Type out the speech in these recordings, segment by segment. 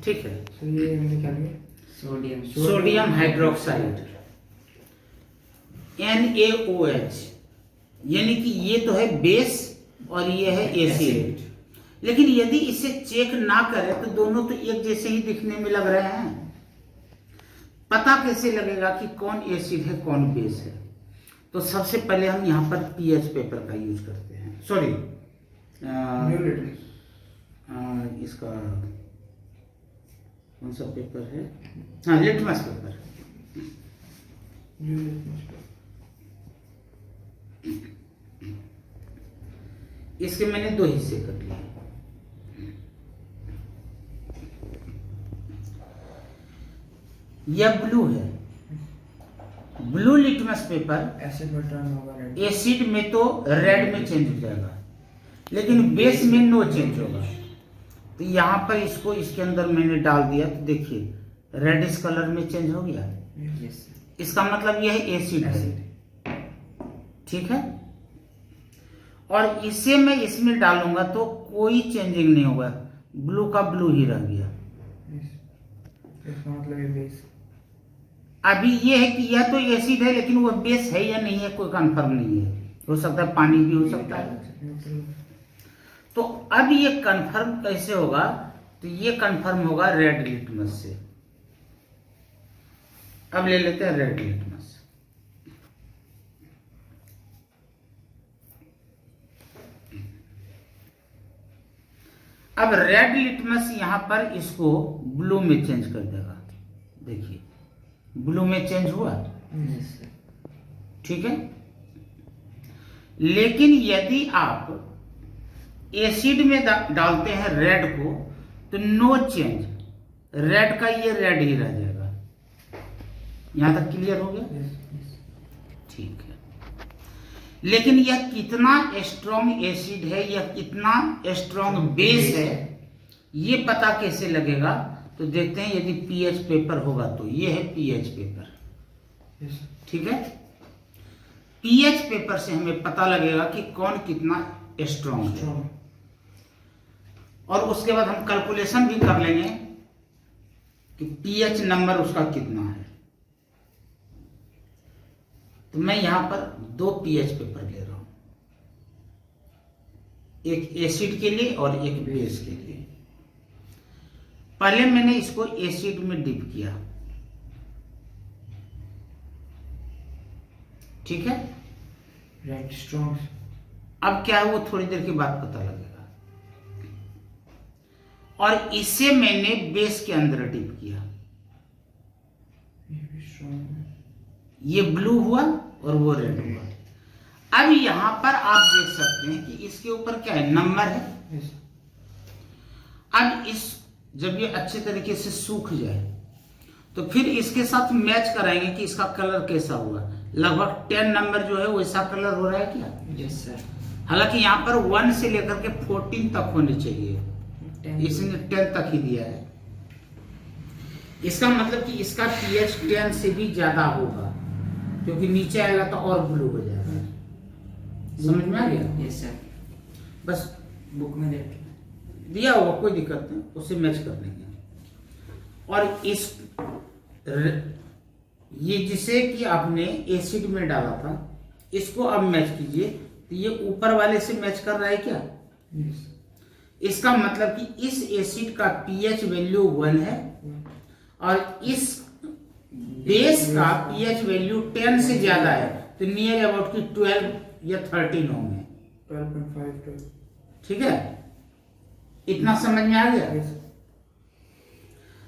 ठीक है। तो ये हमने क्या लिया? सोडियम हाइड्रोक्साइड NaOH, यानी कि ये तो है बेस और ये है एसिड। लेकिन यदि इसे चेक ना करें तो दोनों तो एक जैसे ही दिखने में लग रहे हैं। पता कैसे लगेगा कि कौन एसिड है कौन बेस है? तो सबसे पहले हम यहाँ पर पीएच पेपर का यूज करते हैं। सॉरी, इसका कौन सा पेपर है? हाँ, लिटमस पेपर। इसके मैंने 2 हिस्से कर लिए। यह ब्लू है, ब्लू लिटमस पेपर एसिड में टर्न होगा रेड। एसिड में तो रेड में चेंज हो जाएगा, लेकिन बेस में नो चेंज होगा। तो यहाँ पर इसको इसके अंदर मैंने डाल दिया, तो देखिए रेडिश कलर में चेंज हो गया। इसका मतलब यह है एसिड है, ठीक है। और इसे मैं इसमें डालूंगा तो कोई चेंजिंग नहीं होगा, ब्लू का ब्लू ही रह गया। इसका मतलब ये बेस। अभी ये है कि यह तो एसिड है, लेकिन वह बेस है या नहीं है कोई कंफर्म नहीं है। हो सकता है पानी भी हो सकता है। तो अब ये कंफर्म कैसे होगा? तो ये कंफर्म होगा रेड लिटमस से। अब ले लेते हैं रेड लिटमस। अब रेड लिटमस यहां पर इसको ब्लू में चेंज कर देगा। देखिए ब्लू में चेंज हुआ, ठीक है। लेकिन यदि आप एसिड में डालते हैं रेड को तो नो चेंज, रेड का ये रेड ही रह जाएगा। यहां तक क्लियर हो गया? ठीक है। लेकिन यह कितना स्ट्रॉन्ग एसिड है या कितना स्ट्रॉन्ग बेस है, ये पता कैसे लगेगा? तो देखते हैं, यदि पीएच पेपर होगा तो ये है पीएच पेपर, ठीक है। पीएच पेपर से हमें पता लगेगा कि कौन कितना स्ट्रॉन्ग है, और उसके बाद हम कैलकुलेशन भी कर लेंगे कि पीएच नंबर उसका कितना है। तो मैं यहां पर 2 पीएच पेपर ले रहा हूं, एक एसिड के लिए और एक बेस के लिए। पहले मैंने इसको एसिड में डिप किया, ठीक है। Red strong. अब क्या है वो थोड़ी देर के बाद पता लगेगा। और इसे मैंने बेस के अंदर डिप किया, ये ब्लू हुआ और वो रेड हुआ। अब यहां पर आप देख सकते हैं कि इसके ऊपर क्या है, नंबर है। अब इस जब ये अच्छे तरीके से सूख जाए तो फिर इसके साथ मैच कराएंगे कि इसका कलर कैसा हुआ। लगभग 10 नंबर जो है वैसा कलर हो रहा है क्या? Yes sir. हालांकि यहाँ पर 1 से लेकर के 14 तक होने चाहिए, इसने 10 तक ही दिया है। इसका मतलब कि इसका पीएच 10 से भी ज्यादा होगा, क्योंकि नीचे आएगा तो और ब्लू हो जाएगा। समझ में आ गया? Yes sir. बस बुक में दिया होगा, कोई दिक्कत नहीं, उसे मैच कर लेंगे। और ये जिसे कि आपने एसिड में डाला था, इसको अब मैच कीजिए। तो ये ऊपर वाले से मैच कर रहा है क्या? yes. इसका मतलब कि इस एसिड का पीएच वैल्यू 1 है और इस बेस का पीएच वैल्यू 10 से ज्यादा है, तो नियर अबाउट की 12 या 13 होंगे। 12.5। ठीक है, इतना समझ में आ गया? yes.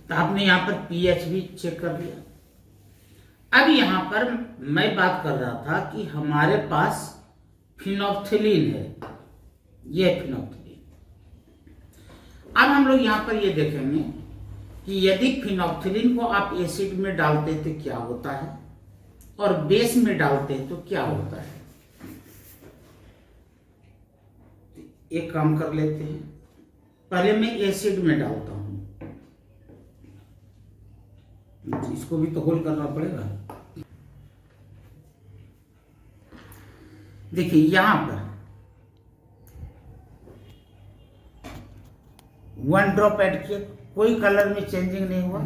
तो आपने यहां पर पीएच भी चेक कर लिया। अब यहां पर मैं बात कर रहा था कि हमारे पास फिनोप्थिलीन है, यह फिनोप्थिलीन। अब हम लोग यहां पर ये देखेंगे कि यदि फिनोप्थिलीन को आप एसिड में डालते हैं तो क्या होता है और बेस में डालते हैं तो क्या होता है। एक काम कर लेते हैं, पहले मैं एसिड में डालता हूं, इसको भी तो होल करना पड़ेगा। देखिए यहां पर 1 ड्रॉप ऐड किए, कोई कलर में चेंजिंग नहीं हुआ।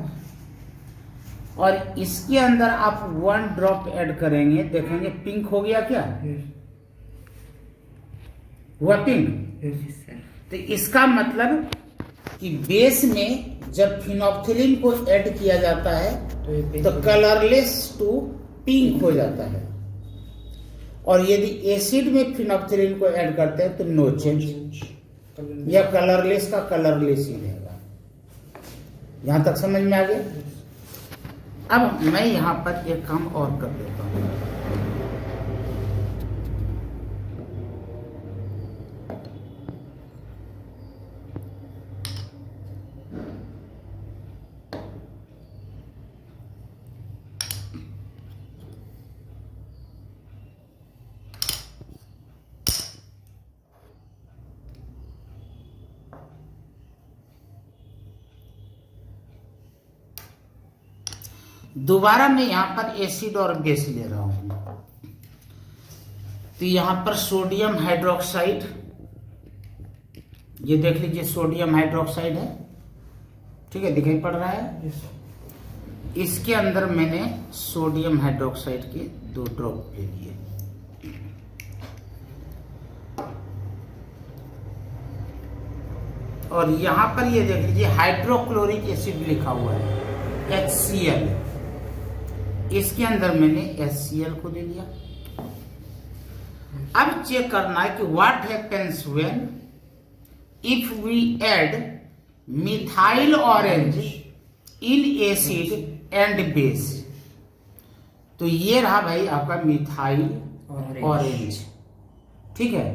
और इसके अंदर आप 1 ड्रॉप ऐड करेंगे, देखेंगे पिंक हो गया क्या? Yes. हुआ पिंक। Yes, sir. तो इसका मतलब कि बेस में जब फिनोप्थिलीन को ऐड किया जाता है तो कलरलेस टू पिंक हो जाता है, और यदि एसिड में फिनोप्थिलीन को ऐड करते हैं तो नो चेंज, या कलरलेस का कलरलेस ही रहेगा। यहां तक समझ में आ गया? अब मैं यहां पर एक काम और कर देता हूं। दोबारा मैं यहां पर एसिड और बेस ले रहा हूं। तो यहां पर सोडियम हाइड्रोक्साइड, ये देख लीजिए सोडियम हाइड्रोक्साइड है, ठीक है, दिखाई पड़ रहा है। Yes. इसके अंदर मैंने सोडियम हाइड्रोक्साइड के 2 ड्रॉप ले लिए। और यहां पर ये देख लीजिए हाइड्रोक्लोरिक एसिड लिखा हुआ है, HCl। इसके अंदर मैंने HCl को ले लिया। अब चेक करना है कि what happens when if we add methyl orange in acid and base. तो ये रहा भाई आपका मिथाइल ऑरेंज, ठीक है।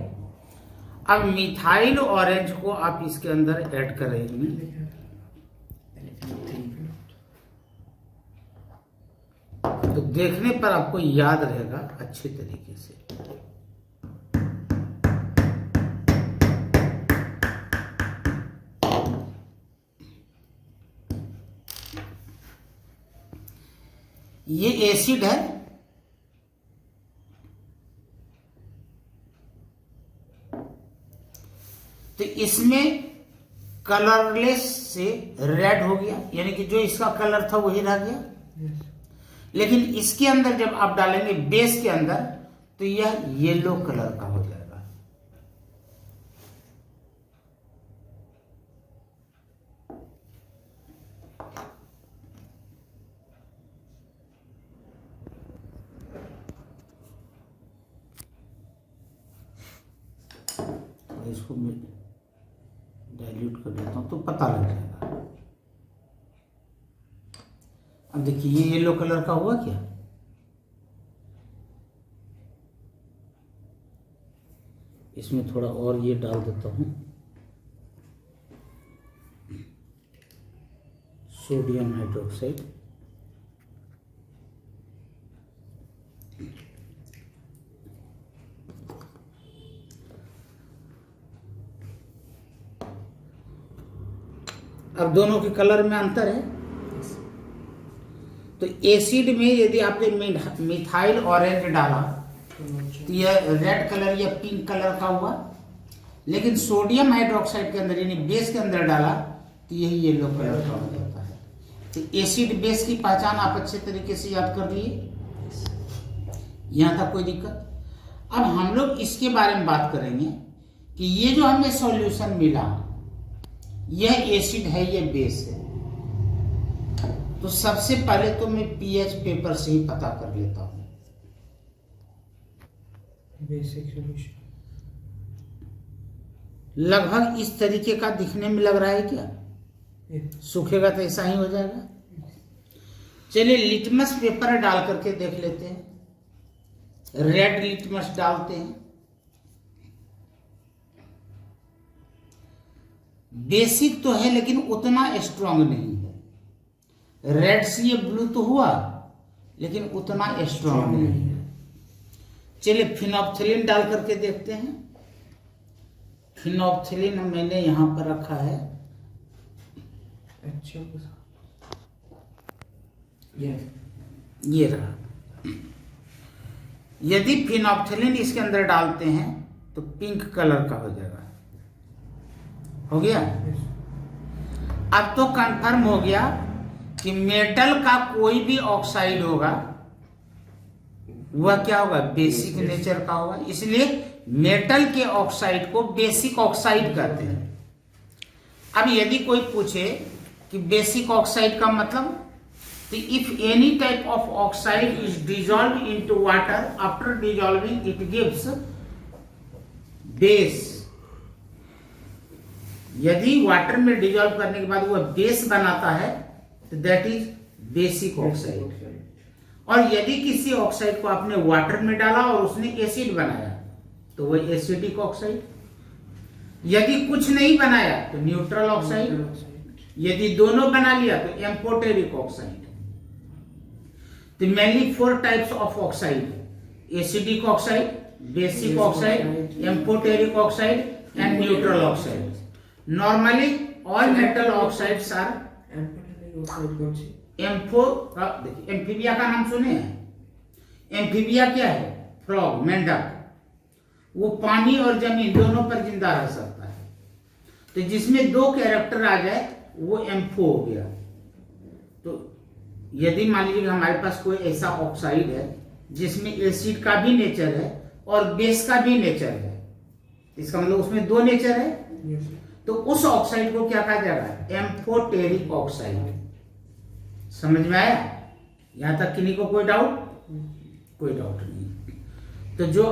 अब मिथाइल ऑरेंज को आप इसके अंदर ऐड करेंगे, तो देखने पर आपको याद रहेगा अच्छे तरीके से। ये एसिड है, तो इसमें कलरलेस से रेड हो गया, यानी कि जो इसका कलर था वही रह गया। Yes. लेकिन इसके अंदर जब आप डालेंगे बेस के अंदर तो यह येलो कलर का हो जाएगा। तो इसको मैं डाइल्यूट कर देता हूं तो पता लग जाएगा। अब देखिए ये येलो कलर का हुआ क्या? इसमें थोड़ा और ये डाल देता हूं, सोडियम हाइड्रोक्साइड। अब दोनों के कलर में अंतर है। तो एसिड में यदि आपने मिथाइल ऑरेंज डाला तो यह रेड कलर या पिंक कलर का हुआ, लेकिन सोडियम हाइड्रोक्साइड के अंदर यानी बेस के अंदर डाला तो यही येलो कलर का हो जाता है। तो एसिड बेस की पहचान आप अच्छे तरीके से याद कर लिए, यहां तक कोई दिक्कत? अब हम लोग इसके बारे में बात करेंगे कि ये जो हमें सॉल्यूशन मिला, यह एसिड है, यह बेस है। तो सबसे पहले तो मैं पीएच पेपर से ही पता कर लेता हूं। बेसिक सॉल्यूशन लगभग इस तरीके का दिखने में लग रहा है क्या? Yes. इसके अंदर डालते हैं तो पिंक कलर का हो जाएगा। हो गया? Yes. अब तो कंफर्म हो गया कि मेटल का कोई भी ऑक्साइड होगा वह क्या होगा, बेसिक नेचर का होगा। इसलिए मेटल के ऑक्साइड को बेसिक ऑक्साइड कहते हैं। अब यदि कोई पूछे कि बेसिक ऑक्साइड का मतलब, तो if any type of oxide is dissolve into water, after dissolving it gives base. यदि वाटर में डिजॉल्व करने के बाद वह बेस बनाता है तो दैट इज बेसिक ऑक्साइड। और यदि किसी ऑक्साइड को आपने वाटर में डाला और उसने एसिड बनाया तो वह एसिडिक ऑक्साइड। यदि कुछ नहीं बनाया तो न्यूट्रल ऑक्साइड। यदि दोनों बना लिया तो एम्फोटेरिक ऑक्साइड। तो mainly 4 types of oxide, acidic oxide, basic oxide, amphoteric oxide and neutral oxide. Normally all metal oxides are देखिए एम्फीबिया का नाम सुने हैं। एम्फीबिया क्या है, फ्रॉग, मेंढक। वो पानी और जमीन दोनों पर जिंदा रह सकता है। तो जिसमें 2 कैरेक्टर आ जाए वो एम्फो हो गया। तो यदि मान लीजिए हमारे पास कोई ऐसा ऑक्साइड है जिसमें एसिड का भी नेचर है और बेस का भी नेचर है, इसका मतलब उसमें 2 नेचर है, तो उस ऑक्साइड को क्या कहा जाएगा, एम्फोटेरिक ऑक्साइड। समझ में आया? यहां तक किन्हीं को कोई डाउट नहीं। तो जो